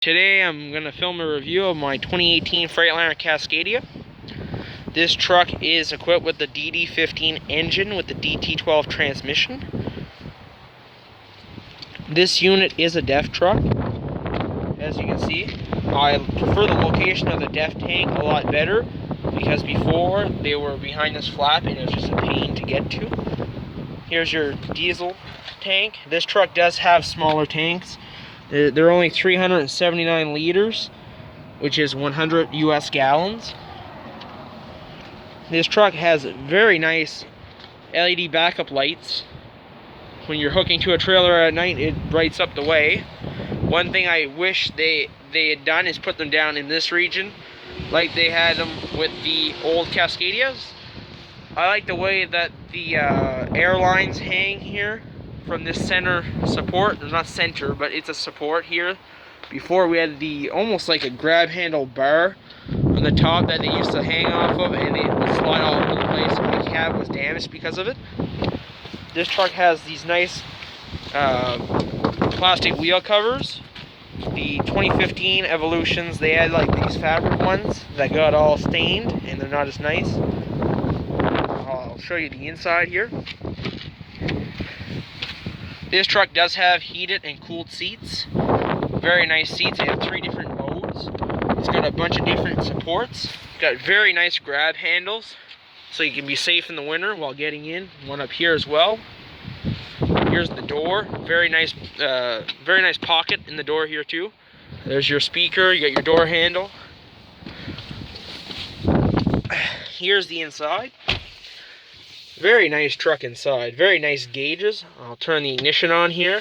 Today I'm going to film a review of my 2018 Freightliner Cascadia. This truck is equipped with the DD15 engine with the DT12 transmission. This unit is a DEF truck, as you can see. I prefer the location of the DEF tank a lot better because before they were behind this flap and it was just a pain to get to. Here's your diesel tank. This truck does have smaller tanks. They're only 379 liters, which is 100 US gallons. This truck has very nice LED backup lights. When you're hooking to a trailer at night, it brights up the way. One thing I wish they had done is put them down in this region, like they had them with the old Cascadias. I like the way that the airlines hang here from this center support. Not center, but it's a support here. Before we had the almost like a grab handle bar on the top that they used to hang off of, and it would slide all over the place, and my cab was damaged because of it. This truck has these nice plastic wheel covers. The 2015 Evolutions, they had like these fabric ones that got all stained and they're not as nice. I'll show you the inside here. This truck does have heated and cooled seats. Very nice seats. They have 3 different modes. It's got a bunch of different supports. It's got very nice grab handles, so you can be safe in the winter while getting in. One up here as well. Here's the door. Very nice pocket in the door here too. There's your speaker. You got your door handle. Here's the inside. Very nice truck inside. Very nice gauges. I'll turn the ignition on here.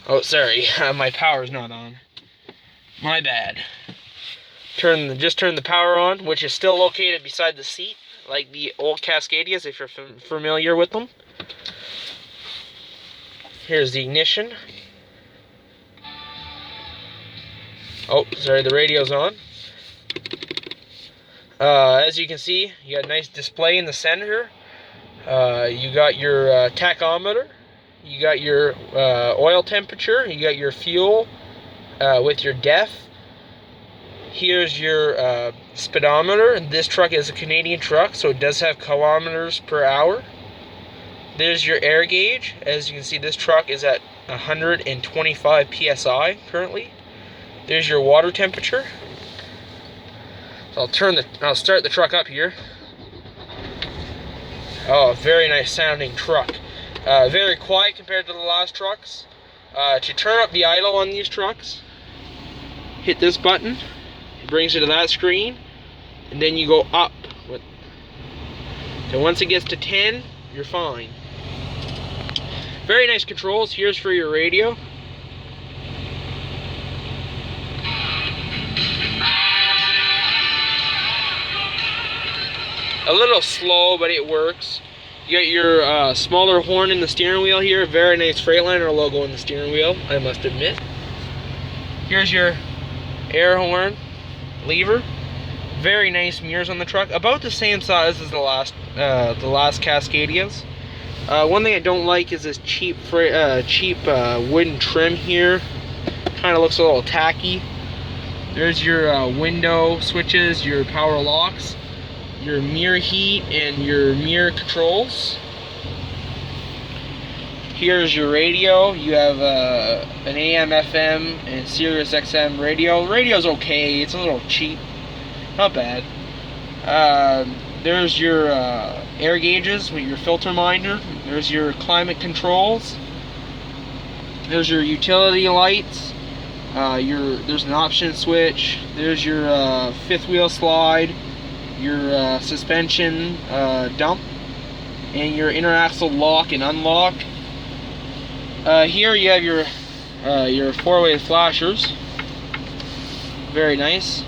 Oh, sorry. My power's not on. My bad. Just turn the power on, which is still located beside the seat, like the old Cascadias, if you're familiar with them. Here's the ignition. Oh, sorry, the radio's on. As you can see, you got a nice display in the center. You got your tachometer. You got your oil temperature. You got your fuel with your DEF. Here's your speedometer. This truck is a Canadian truck, so it does have kilometers per hour. There's your air gauge. As you can see, this truck is at 125 PSI currently. There's your water temperature. So I'll start the truck up here. Oh, very nice sounding truck. Very quiet compared to the last trucks. To turn up the idle on these trucks, hit this button. It brings you to that screen, and then you go up. So once it gets to 10, you're fine. Very nice controls. Here's for your radio. A little slow, but it works. You got your smaller horn in the steering wheel here. Very nice Freightliner logo in the steering wheel, I must admit. Here's your air horn lever. Very nice mirrors on the truck. About the same size as the last Cascadias. One thing I don't like is this cheap wooden trim here. Kind of looks a little tacky. There's your window switches, your power locks, your mirror heat, and your mirror controls. Here's your radio. You have an AM, FM, and Sirius XM radio. Radio's okay. It's a little cheap. Not bad. There's your air gauges with your filter minder. There's your climate controls. There's your utility lights. There's an option switch. There's your 5th wheel slide, your suspension dump, and your interaxle lock and unlock. Here you have your 4-way flashers. Very nice.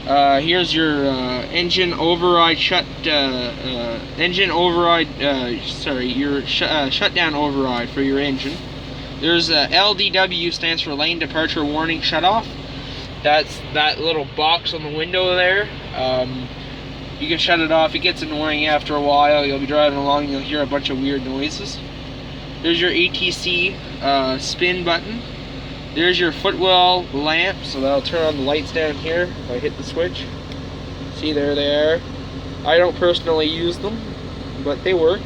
Here's your engine override shutdown override for your engine. There's LDW, stands for lane departure warning shutoff. That's that little box on the window there. You can shut it off. It gets annoying after a while. You'll be driving along and you'll hear a bunch of weird noises. There's your ATC spin button. There's your footwell lamp, so that'll turn on the lights down here if I hit the switch. See, there they are. I don't personally use them, but they work.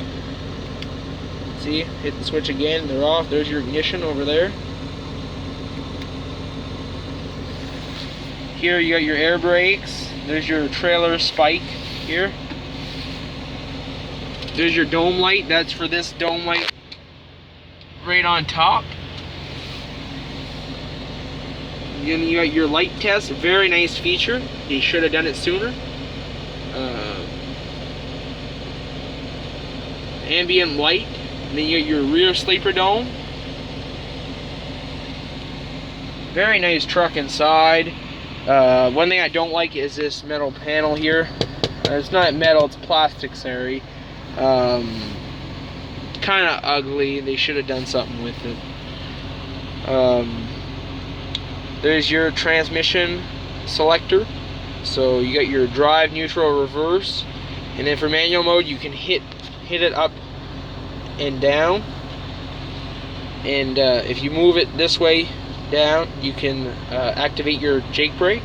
See, hit the switch again, they're off. There's your ignition over there. Here you got your air brakes. There's your trailer spike here. There's your dome light. That's for this dome light right on top. Then you got your light test. Very nice feature. They should have done it sooner. Ambient light. And then you got your rear sleeper dome. Very nice truck inside. One thing I don't like is this metal panel here. It's not metal, it's plastic, sorry. Kind of ugly. They should have done something with it. There's your transmission selector. So you got your drive, neutral, reverse. And then for manual mode, you can hit it up and down. And if you move it this way down, you can activate your Jake brake,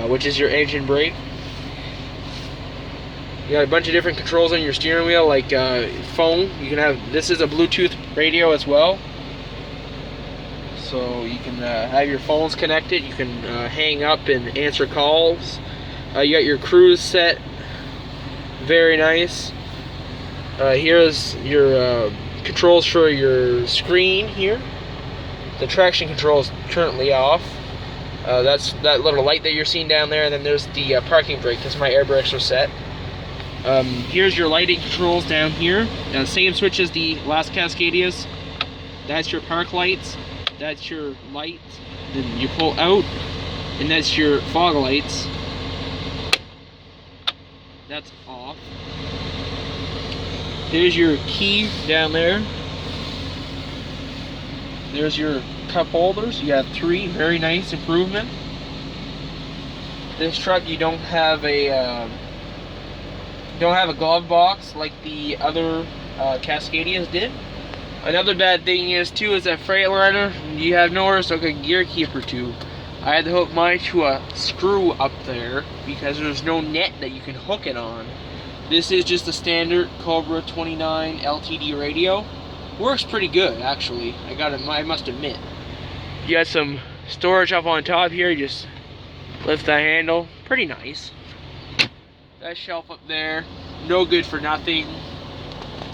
which is your engine brake. You got a bunch of different controls on your steering wheel, like phone. You can have, this is a Bluetooth radio as well, so you can have your phones connected. You can hang up and answer calls. You got your cruise set, very nice. Here's your controls for your screen here. The traction control is currently off. That's that little light that you're seeing down there, and then there's the parking brake, because my air brakes are set. Here's your lighting controls down here. Same switch as the last Cascadias. That's your park lights. That's your lights. Then you pull out, and that's your fog lights. That's off. There's your key down there. There's your cup holders. You have 3, very nice improvement. This truck, you don't have a glove box like the other Cascadias did. Another bad thing is that Freightliner, you have nowhere to hook a gear keeper to. I had to hook mine to a screw up there because there's no net that you can hook it on. This is just a standard Cobra 29 LTD radio. Works pretty good, actually. I must admit. You got some storage up on top here. You just lift the handle. Pretty nice. That shelf up there, no good for nothing.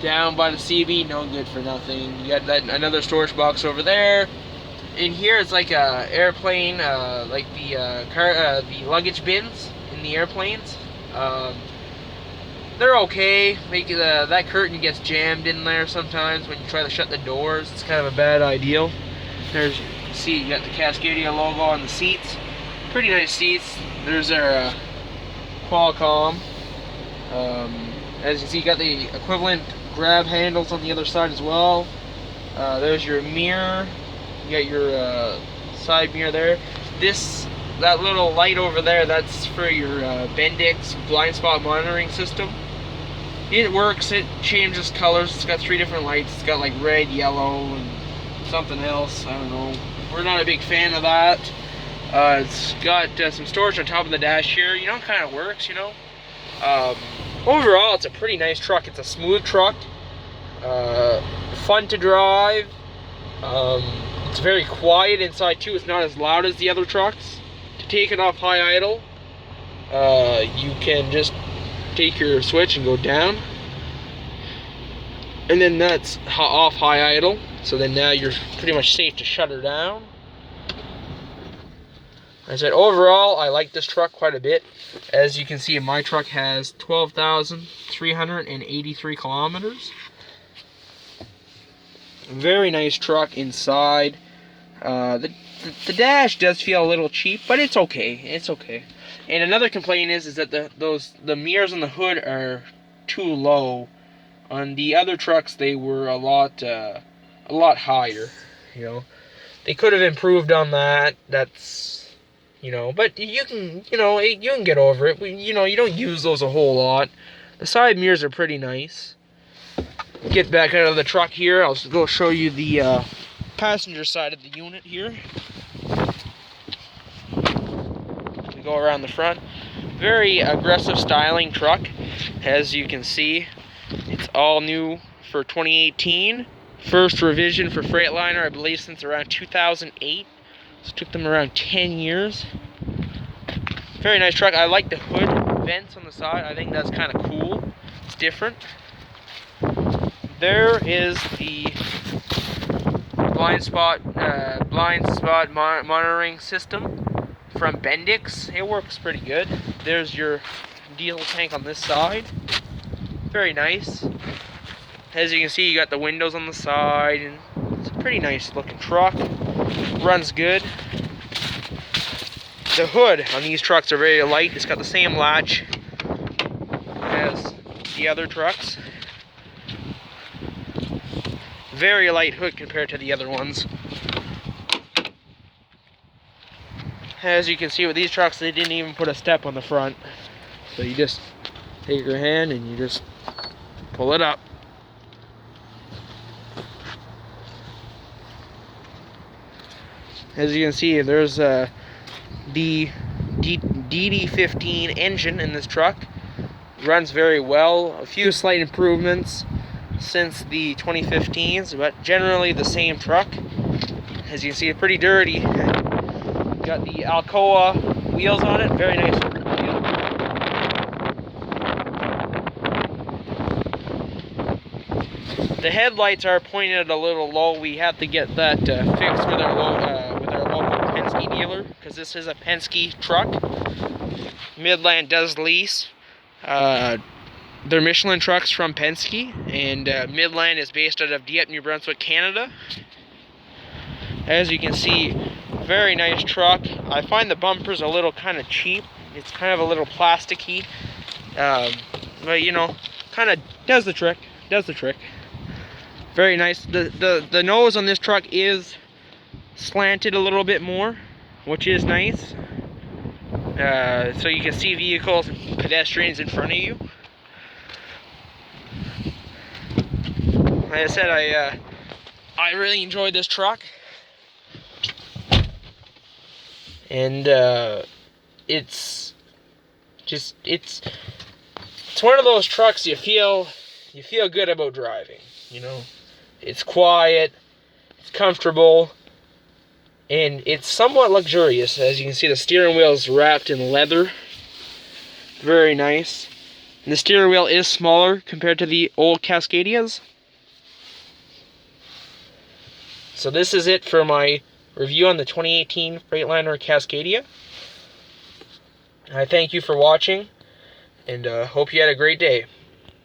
Down by the CB, no good for nothing. You got another storage box over there. In here, it's like a airplane, like the luggage bins in the airplanes. They're okay. That curtain gets jammed in there sometimes when you try to shut the doors. It's kind of a bad idea. There's, see, you got the Cascadia logo on the seats. Pretty nice seats. There's our Qualcomm. As you can see, you got the equivalent grab handles on the other side as well. There's your mirror. You got your side mirror there. That little light over there, that's for your Bendix blind spot monitoring system. It works, it changes colors. It's got 3 different lights. It's got like red, yellow, and something else. I don't know. We're not a big fan of that. It's got some storage on top of the dash here. You know, it kind of works, you know. Overall, it's a pretty nice truck. It's a smooth truck. Fun to drive. It's very quiet inside too. It's not as loud as the other trucks. To take it off high idle, you can just take your switch and go down, and then that's off high idle. So then now you're pretty much safe to shut her down. I said overall, I like this truck quite a bit. As you can see, my truck has 12,383 kilometers. Very nice truck inside. The dash does feel a little cheap, but it's okay. It's okay. And another complaint is that the mirrors on the hood are too low. On the other trucks, they were a lot higher. You know, they could have improved on that. That's, you know, but you can get over it. You know, you don't use those a whole lot. The side mirrors are pretty nice. get back out of the truck here. I'll go show you the passenger side of the unit here. We go around the front. Very aggressive styling truck. As you can see, it's all new for 2018. First revision for Freightliner, I believe, since around 2008. So it took them around 10 years. Very nice truck. I like the hood vents on the side. I think that's kind of cool. It's different. There is the blind spot monitoring system from Bendix. It works pretty good. There's your diesel tank on this side. Very nice. As you can see, you got the windows on the side, and it's a pretty nice looking truck. Runs good. The hood on these trucks are very light. It's got the same latch as the other trucks. Very light hood compared to the other ones. As you can see with these trucks, they didn't even put a step on the front. So you just take your hand and you just pull it up. As you can see, there's the DD15 engine in this truck. Runs very well. A few slight improvements since the 2015s, but generally the same truck. As you can see, it's pretty dirty. Got the Alcoa wheels on it. Very nice looking wheel. The headlights are pointed a little low. We have to get that fixed with our local Penske dealer, because this is a Penske truck. Midland does lease their Michelin trucks from Penske, and Midland is based out of Dieppe, New Brunswick, Canada. As you can see, very nice truck. I find the bumpers a little kind of cheap. It's kind of a little plasticky, but you know, kind of does the trick. Very nice. The nose on this truck is slanted a little bit more, which is nice. So you can see vehicles and pedestrians in front of you. Like I said, I really enjoyed this truck, and it's one of those trucks you feel good about driving. You know, it's quiet, it's comfortable, and it's somewhat luxurious. As you can see, the steering wheel is wrapped in leather. Very nice. And the steering wheel is smaller compared to the old Cascadias. So this is it for my review on the 2018 Freightliner Cascadia. I thank you for watching, and hope you had a great day.